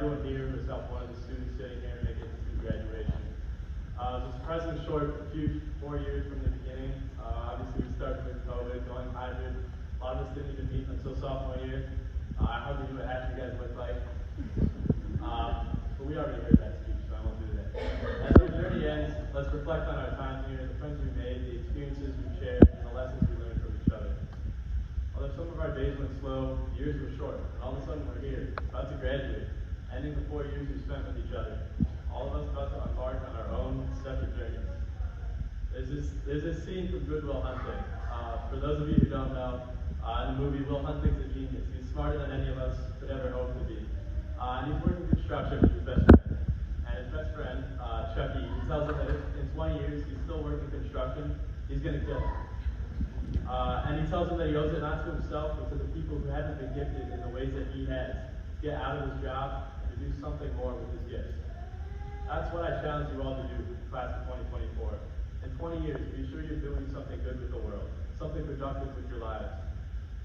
everyone here, myself, one of the students sitting here, make it to graduation. Just President Short, a few 4 years from the beginning. Obviously, we started with COVID, going hybrid. A lot of us didn't even meet until sophomore year. I hardly knew what half you guys looked like. But we already heard that speech, so I won't do that. As our journey ends, let's reflect on our time here, the friends we made, the experiences we shared, and the lessons we learned from each other. Although some of our days went slow, years were short, and all of a sudden we're here, about to graduate, ending the 4 years we spent with each other. All of us about to embark on our own separate journeys. There's this scene from Good Will Hunting. For those of you who don't know, in the movie, Will Hunting's a genius. He's smarter than any of us could ever hope to be. And he's working construction with his best friend. And his best friend, Chucky, he tells him that if in 20 years he's still working construction, he's going to kill him. And he tells him that he owes it not to himself, but to the people who haven't been gifted in the ways that he has, to get out of his job and to do something more with his gifts. That's what I challenge you all to do, class of 2024. In 20 years, be sure you're doing something good with the world, something productive with your lives.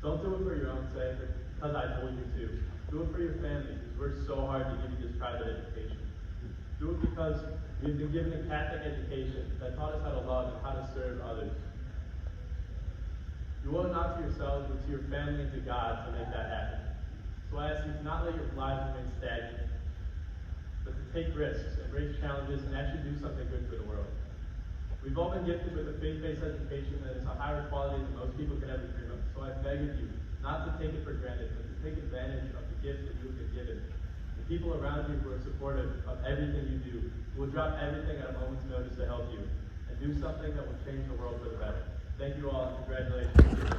Don't do it for your own sake, or because I told you to. Do it for your family, who's worked so hard to give you this private education. Do it because we've been given a Catholic education that taught us how to love and how to serve others. You owe it not to yourselves, but to your family and to God to make that happen. So I ask you to not let your lives remain stagnant, but to take risks, embrace challenges, and actually do something good for the world. We've all been gifted with a faith-based education that is a higher quality than most people could ever dream of. So I beg of you not to take it for granted, but to take advantage of the gifts that you have been given. The people around you who are supportive of everything you do, who will drop everything at a moment's notice to help you, and do something that will change the world for the better. Thank you all, and congratulations.